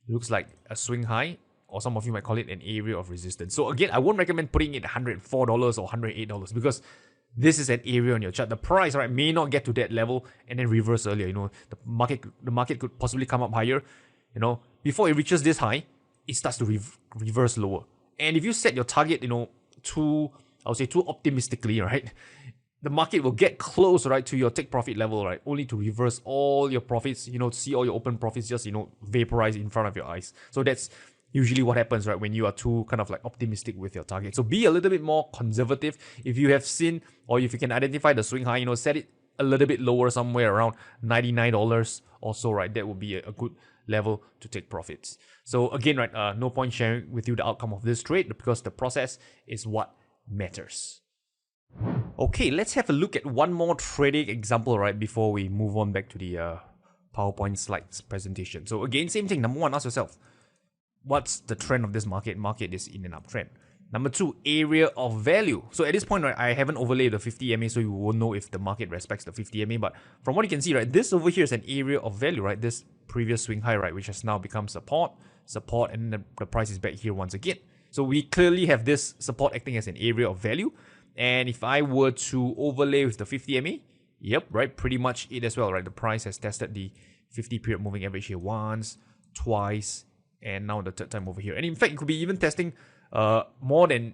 Speaker 1: looks like a swing high, or some of you might call it an area of resistance. So again, I won't recommend putting it $104 or $108 because this is an area on your chart. The price, right, may not get to that level and then reverse earlier. The market could possibly come up higher. Before it reaches this high, it starts to reverse lower. And if you set your target, too optimistically, right, the market will get close, right, to your take profit level, right, only to reverse all your profits, see all your open profits just, vaporize in front of your eyes. So that's usually what happens, right, when you are too kind of like optimistic with your target. So be a little bit more conservative. If you have seen, or if you can identify the swing high, set it a little bit lower, somewhere around $99 or so, right, that would be a good level to take profits. So again, right, no point sharing with you the outcome of this trade because the process is what matters. Okay, let's have a look at one more trading example, right, before we move on back to the PowerPoint slides presentation. So again, same thing. Number one, ask yourself, what's the trend of this market? Market is in an uptrend. Number two, area of value. So at this point, right, I haven't overlaid the 50 MA, so you won't know if the market respects the 50 MA. But from what you can see, right, this over here is an area of value, right? This previous swing high, right, which has now become support, and the price is back here once again. So we clearly have this support acting as an area of value. And if I were to overlay with the 50 MA, yep, right, pretty much it as well, right? The price has tested the 50 period moving average here once, twice, and now the third time over here. And in fact, it could be even testing more than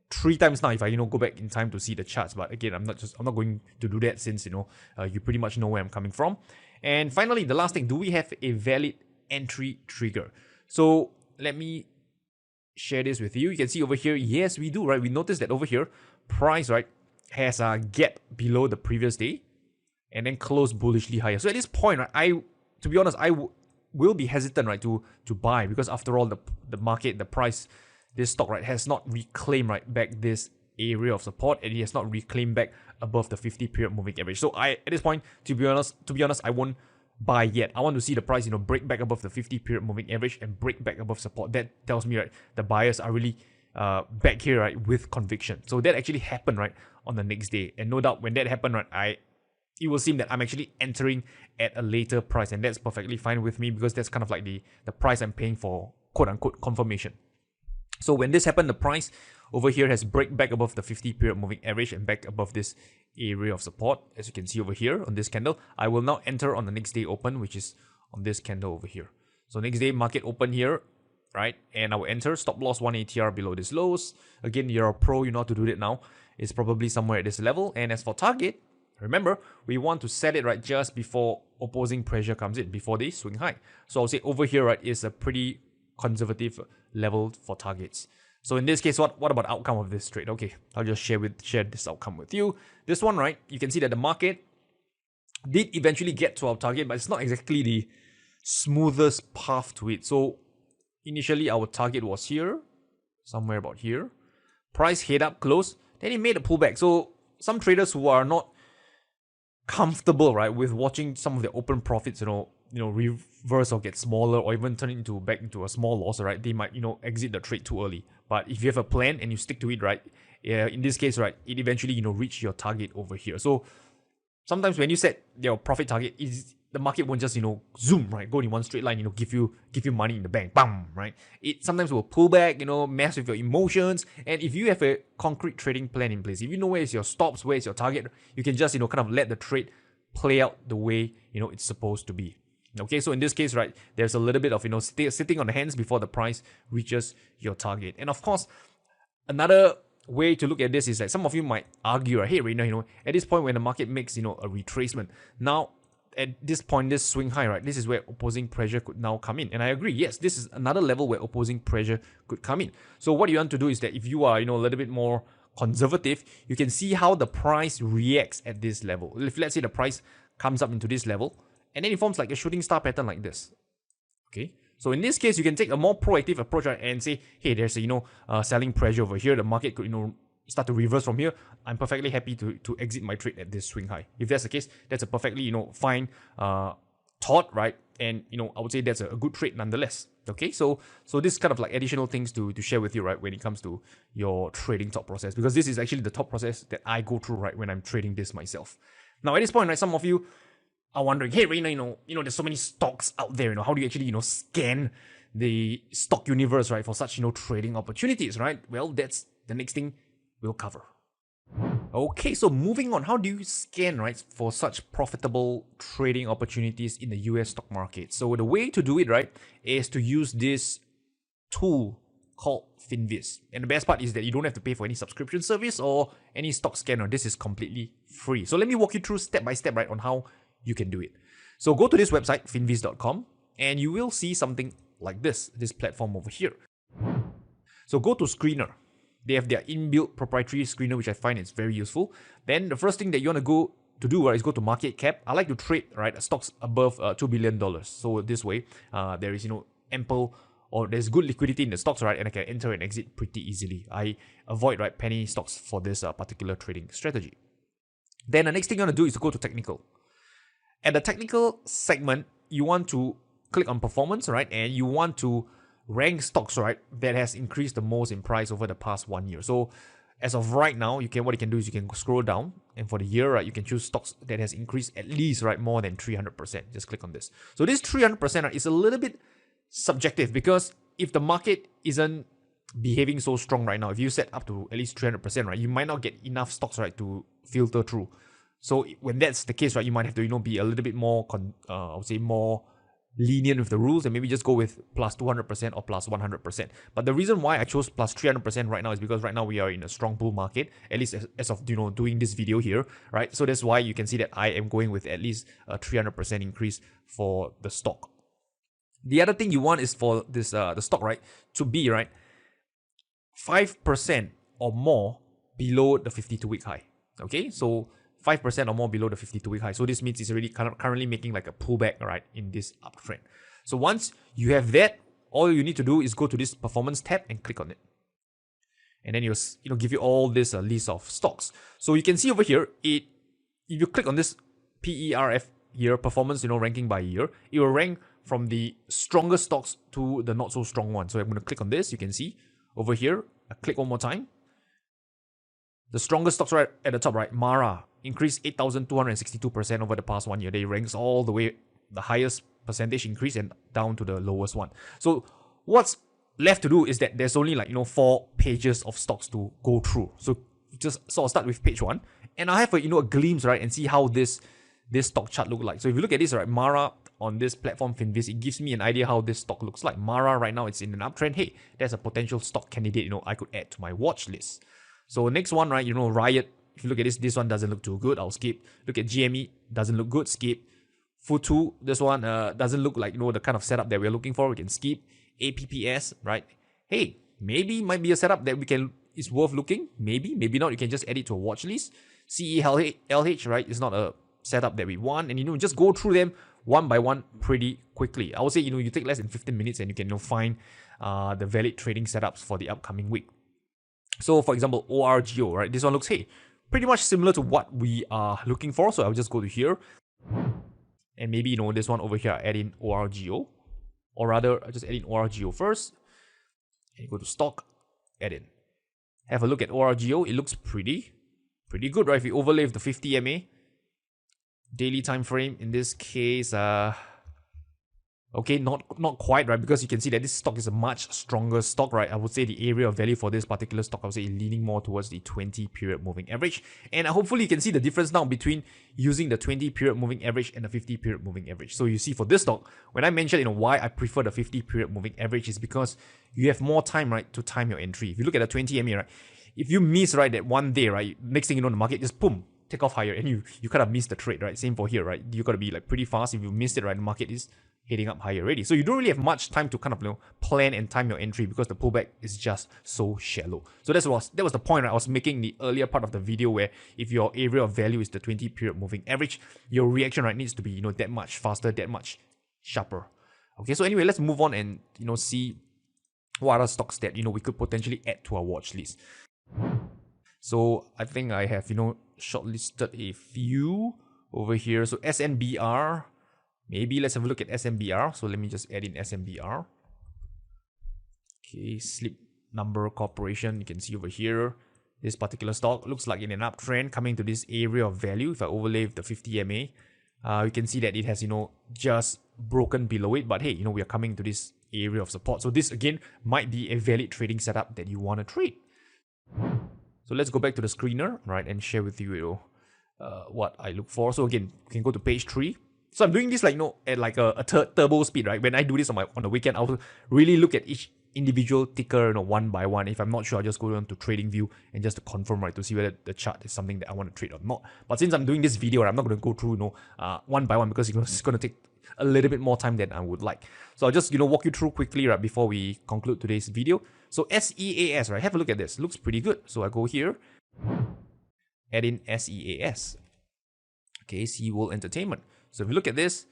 Speaker 1: 3 times now if I go back in time to see the charts. But again, I'm not going to do that since you pretty much know where I'm coming from. And finally, the last thing, do we have a valid entry trigger? So let me share this with you. You can see over here, yes, we do, right? We notice that over here, price, right, has a gap below the previous day and then closed bullishly higher. So at this point, right, to be honest, I will be hesitant, right, to buy, because after all, the market, the price, this stock, right, has not reclaimed, right, back this area of support, and it has not reclaimed back above the 50 period moving average. So at this point, to be honest, I won't buy yet. I want to see the price, break back above the 50 period moving average and break back above support. That tells me, right, the buyers are really back here, right, with conviction. So that actually happened, right, on the next day. And no doubt when that happened, right, it will seem that I'm actually entering at a later price, and that's perfectly fine with me because that's kind of like the price I'm paying for quote-unquote confirmation. So when this happened, the price over here has break back above the 50 period moving average and back above this area of support, as you can see over here on this candle. I will now enter on the next day open, which is on this candle over here. So next day market open here, right, and I will enter stop loss 1 ATR below this lows. Again, you're a pro, you know how to do that now. It's probably somewhere at this level. And as for target, remember, we want to set it, right, just before opposing pressure comes in, before they swing high. So I'll say over here, right, is a pretty conservative level for targets. So in this case, what about outcome of this trade? Okay, I'll just share this outcome with you. This one, right, you can see that the market did eventually get to our target, but it's not exactly the smoothest path to it. So initially, our target was here, somewhere about here. Price head up close, then it made a pullback. So some traders who are not comfortable, right, with watching some of the open profits, reverse or get smaller or even turn back into a small loss, right, they might, exit the trade too early. But if you have a plan and you stick to it, right, in this case, right, it eventually, reach your target over here. So sometimes when you set your profit target, the market won't just, zoom, right, go in one straight line, give you money in the bank, bam, right? It sometimes will pull back, mess with your emotions. And if you have a concrete trading plan in place, if you know where is your stops, where is your target, you can just, kind of let the trade play out the way, it's supposed to be. Okay, so in this case, right, there's a little bit of, sitting on the hands before the price reaches your target. And of course, another way to look at this is that some of you might argue, right, hey, Rainer, at this point when the market makes, a retracement, now at this point, this swing high, right, this is where opposing pressure could now come in. And I agree, yes, this is another level where opposing pressure could come in. So what you want to do is that if you are, a little bit more conservative, you can see how the price reacts at this level. If let's say the price comes up into this level, and then it forms like a shooting star pattern like this. Okay, so in this case, you can take a more proactive approach, right, and say, hey, there's a selling pressure over here. The market could start to reverse from here. I'm perfectly happy to exit my trade at this swing high. If that's the case, that's a perfectly fine thought, right? And I would say that's a good trade nonetheless. Okay, so this kind of like additional things to share with you, right, when it comes to your trading thought process, because this is actually the thought process that I go through, right, when I'm trading this myself. Now at this point, right, some of you are wondering, hey, Rainer, there's so many stocks out there, how do you actually, scan the stock universe, right, for such, trading opportunities, right? Well, that's the next thing we'll cover. Okay, so moving on, how do you scan, right, for such profitable trading opportunities in the US stock market? So the way to do it, right, is to use this tool called Finviz. And the best part is that you don't have to pay for any subscription service or any stock scanner. This is completely free. So let me walk you through step by step, right, on how you can do it. So go to this website, finviz.com, and you will see something like this platform over here. So go to Screener. They have their inbuilt proprietary screener, which I find is very useful. Then the first thing that you want to do, right, is go to market cap. I like to trade, right, stocks above $2 billion. So this way, there is, ample, or there's good liquidity in the stocks, right, and I can enter and exit pretty easily. I avoid, right, penny stocks for this particular trading strategy. Then the next thing you want to do is to go to technical. At the technical segment, you want to click on performance, right, and you want to rank stocks, right, that has increased the most in price over the past 1 year. So as of right now, what you can do is you can scroll down, and for the year, right, you can choose stocks that has increased at least, right, more than 300%. Just click on this. So this 300%, right, is a little bit subjective, because if the market isn't behaving so strong right now, if you set up to at least 300%, right, you might not get enough stocks, right, to filter through. So when that's the case, right, you might have to, be a little bit more, I would say more lenient with the rules, and maybe just go with plus 200% or plus 100%. But the reason why I chose plus 300% right now is because right now we are in a strong bull market, at least as of, doing this video here, right? So that's why you can see that I am going with at least a 300% increase for the stock. The other thing you want is for this, the stock, right, to be, right, 5% or more below the 52-week high. Okay, so 5% or more below the 52-week high. So this means it's already currently making like a pullback, right, in this uptrend. So once you have that, all you need to do is go to this performance tab and click on it. And then it'll give you all this list of stocks. So you can see over here, if you click on this PERF year, performance, ranking by year, it will rank from the strongest stocks to the not so strong ones. So I'm going to click on this. You can see over here, I click one more time. The strongest stocks right at the top, right, Mara, increased 8,262% over the past 1 year. They ranks all the way, the highest percentage increase, and down to the lowest one. So what's left to do is that there's only 4 pages of stocks to go through. So just sort of start with page 1, and I have a glimpse, right, and see how this stock chart look like. So if you look at this, right, Mara on this platform Finviz, it gives me an idea how this stock looks like. Mara right now, it's in an uptrend. Hey, there's a potential stock candidate, I could add to my watch list. So next one, right, Riot. If you look at this one doesn't look too good. I'll skip. Look at GME, doesn't look good. Skip. Futu, this one doesn't look like the kind of setup that we're looking for. We can skip. APPS, right? Hey, maybe might be a setup that is worth looking. Maybe not. You can just add it to a watch list. CELH, right? It's not a setup that we want, and just go through them one by one pretty quickly. I would say you take less than 15 minutes and you can find the valid trading setups for the upcoming week. So for example, ORGO, right? This one looks, hey, pretty much similar to what we are looking for. So I'll just go to here, and maybe this one over here, add in ORGO, or rather I just add in ORGO first, and go to stock, add in. Have a look at ORGO. It looks pretty good, right? If you overlay with the 50 MA, Daily time frame, in this case, okay, not quite, right? Because you can see that this stock is a much stronger stock, right? I would say the area of value for this particular stock, I would say leaning more towards the 20 period moving average. And hopefully you can see the difference now between using the 20 period moving average and the 50 period moving average. So you see for this stock, when I mentioned, why I prefer the 50 period moving average is because you have more time, right, to time your entry. If you look at the 20 MA, right, if you miss, right, that one day, right, next thing you know, the market just boom, take off higher, and you kind of miss the trade, right? Same for here, right? You got to be like pretty fast. If you missed it, right, the market is heading up higher already. So you don't really have much time to kind of plan and time your entry because the pullback is just so shallow. So that was the point, right, I was making in the earlier part of the video, where if your area of value is the 20 period moving average, your reaction, right, needs to be that much faster, that much sharper. Okay, so anyway, let's move on and see what other stocks that we could potentially add to our watch list. So I think I have shortlisted a few over here. So SNBR. Maybe let's have a look at SMBR. So let me just add in SMBR. Okay, Sleep Number Corporation. You can see over here, this particular stock looks like in an uptrend coming to this area of value. If I overlay the 50 MA, you can see that it has, just broken below it. But hey, we are coming to this area of support. So this again might be a valid trading setup that you want to trade. So let's go back to the screener, right, and share with you, what I look for. So again, you can go to page 3. So I'm doing this like at like a turbo speed, right? When I do this on the weekend, I'll really look at each individual ticker, one by one. If I'm not sure, I'll just go down to TradingView and just to confirm, right, to see whether the chart is something that I want to trade or not. But since I'm doing this video, I'm not going to go through, one by one, because it's going to take a little bit more time than I would like. So I'll just, walk you through quickly, right, before we conclude today's video. So SEAS, right? Have a look at this. Looks pretty good. So I go here, add in SEAS. Okay, SeaWorld Entertainment. So if you look at this,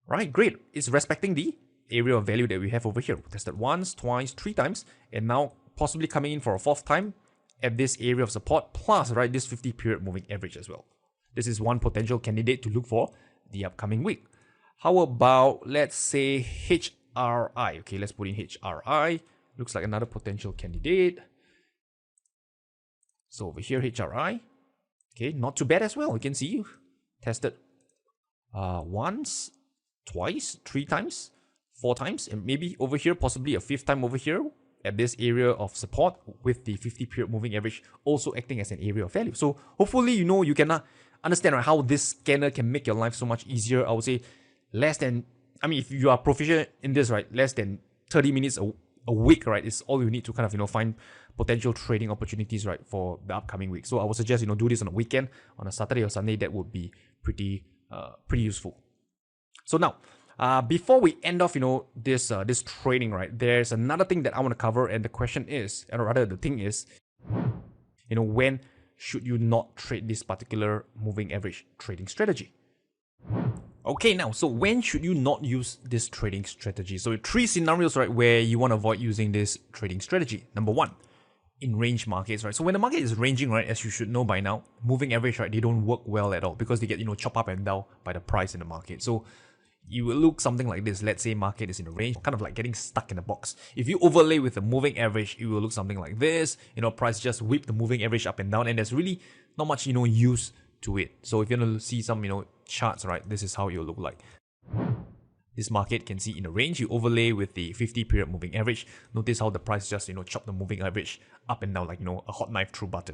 Speaker 1: right, great. It's respecting the area of value that we have over here. We tested once, twice, 3 times, and now possibly coming in for a 4th time at this area of support, plus, right, this 50 period moving average as well. This is one potential candidate to look for the upcoming week. How about, let's say, HRI? Okay, let's put in HRI. Looks like another potential candidate. So over here, HRI. Okay, not too bad as well. You can see tested once, twice, 3 times, 4 times, and maybe over here, possibly a 5th time over here at this area of support with the 50 period moving average also acting as an area of value. So hopefully, you can understand, right, how this scanner can make your life so much easier. I would say if you are proficient in this, right, less than 30 minutes a week, right, is all you need to kind of, find potential trading opportunities, right, for the upcoming week. So I would suggest, do this on a weekend, on a Saturday or Sunday. That would be pretty useful. So now, before we end off, this trading, right, there's another thing that I want to cover, and the question is, or rather the thing is, when should you not trade this particular moving average trading strategy? Okay, now, so when should you not use this trading strategy? So 3 scenarios, right, where you want to avoid using this trading strategy. Number 1, in range markets, right? So when the market is ranging, right, as you should know by now, moving average, right, they don't work well at all because they get, chopped up and down by the price in the market. So you will look something like this. Let's say market is in a range, kind of like getting stuck in a box. If you overlay with the moving average, it will look something like this. Price just whip the moving average up and down, and there's really not much, use to it. So if you want to see some, charts, right, this is how it will look like. This market can see in a range, you overlay with the 50 period moving average. Notice how the price just, chop the moving average up and down like, a hot knife through butter.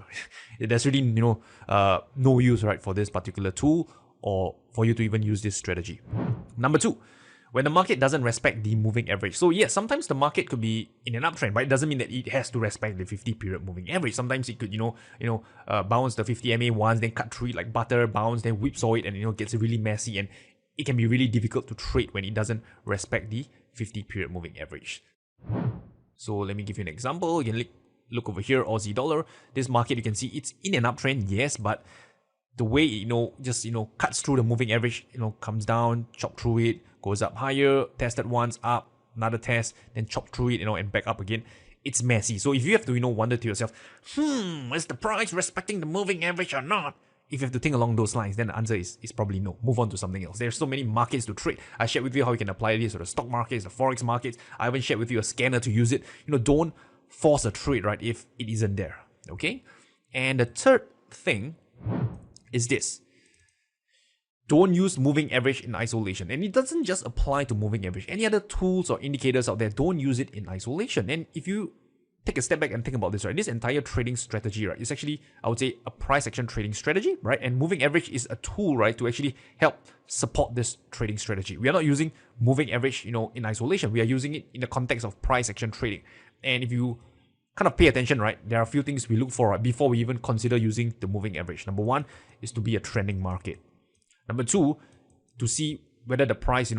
Speaker 1: There's really, no use, right, for this particular tool or for you to even use this strategy. Number 2, when the market doesn't respect the moving average. So yes, sometimes the market could be in an uptrend, but it doesn't mean that it has to respect the 50 period moving average. Sometimes it could, bounce the 50 MA once, then cut through it like butter, bounce, then whipsaw it, and gets really messy, and it can be really difficult to trade when it doesn't respect the 50 period moving average. So let me give you an example. You can look over here, Aussie dollar. This market, you can see it's in an uptrend, yes, but the way it, just cuts through the moving average, comes down, chop through it, goes up higher, tested once, up, another test, then chop through it, and back up again. It's messy. So if you have to, wonder to yourself, is the price respecting the moving average or not? If you have to think along those lines, then the answer is probably no. Move on to something else. There's so many markets to trade. I shared with you how you can apply this to the stock markets, the forex markets. I even shared with you a scanner to use it. Don't force a trade, right, if it isn't there. Okay? And the third thing is this. don't use moving average in isolation. And it doesn't just apply to moving average. Any other tools or indicators out there, don't use it in isolation. And if you take a step back and think about this, right, this entire trading strategy, right, is actually, I would say, a price action trading strategy, right? And moving average is a tool, right, to actually help support this trading strategy. We are not using moving average, in isolation. We are using it in the context of price action trading. And if you kind of pay attention, right, there are a few things we look for, right, before we even consider using the moving average. Number one is to be a trending market. Number two, to see whether the price,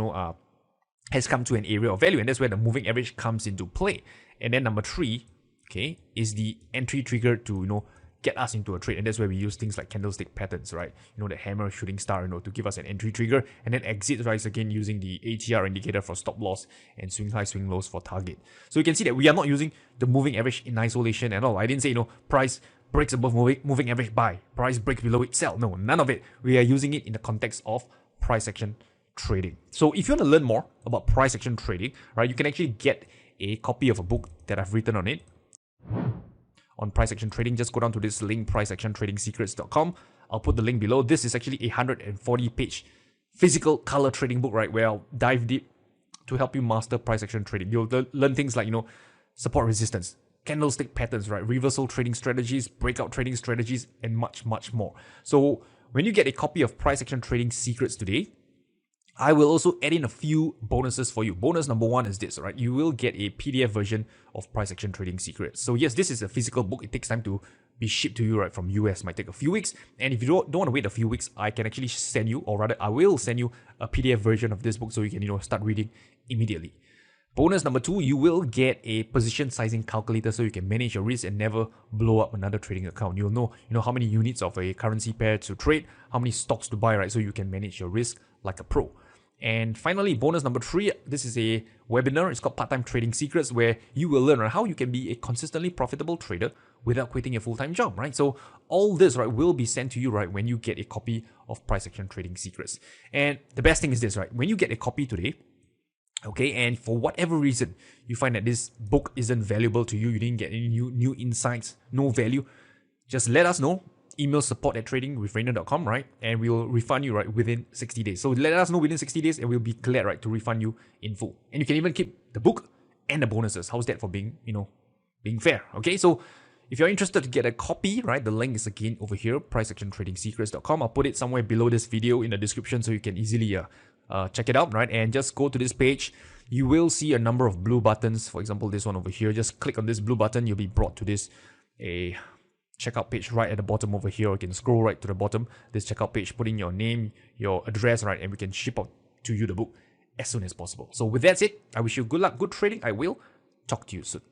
Speaker 1: has come to an area of value, and that's where the moving average comes into play. And then number three, okay, is the entry trigger to, get us into a trade. And that's where we use things like candlestick patterns, right? The hammer, shooting star, to give us an entry trigger. And then exit, right, again using the ATR indicator for stop loss and swing high, swing lows for target. So you can see that we are not using the moving average in isolation at all. I didn't say, price breaks above moving average, buy. Price breaks below it, sell. No, none of it. We are using it in the context of price action trading. So if you want to learn more about price action trading, right, you can actually get a copy of a book that I've written on it. On price action trading, just go down to this link, priceactiontradingsecrets.com. I'll put the link below. This is actually a 140-page physical color trading book, right, where I'll dive deep to help you master price action trading. You'll learn things like, support resistance, candlestick patterns, right, reversal trading strategies, breakout trading strategies, and much, much more. So when you get a copy of Price Action Trading Secrets today, I will also add in a few bonuses for you. Bonus number one is this, right? You will get a PDF version of Price Action Trading Secrets. So yes, this is a physical book. It takes time to be shipped to you, right, from US. It might take a few weeks. And if you don't want to wait a few weeks, I can actually send you, or rather, I will send you a PDF version of this book so you can, start reading immediately. Bonus number two, you will get a position sizing calculator so you can manage your risk and never blow up another trading account. You'll know, how many units of a currency pair to trade, how many stocks to buy, right? So you can manage your risk like a pro. And finally, bonus number three, this is a webinar. It's called Part-Time Trading Secrets, where you will learn how you can be a consistently profitable trader without quitting your full-time job, right? So all this, right, will be sent to you, right, when you get a copy of Price Action Trading Secrets. And the best thing is this, right? When you get a copy today, okay, and for whatever reason you find that this book isn't valuable to you, you didn't get any new insights, no value, just let us know. Email support@tradingwithrainer.com, right? And we'll refund you, right, within 60 days. So let us know within 60 days and we'll be glad, right, to refund you in full. And you can even keep the book and the bonuses. How's that for being fair? Okay, so if you're interested to get a copy, right, the link is again over here, priceactiontradingsecrets.com. I'll put it somewhere below this video in the description so you can easily check it out, right? And just go to this page. You will see a number of blue buttons. For example, this one over here. Just click on this blue button. You'll be brought to this checkout page right at the bottom over here. You can scroll right to the bottom, this checkout page, put in your name, your address, right, and we can ship out to you the book as soon as possible. So with that said, I wish you good luck, good trading. I will talk to you soon.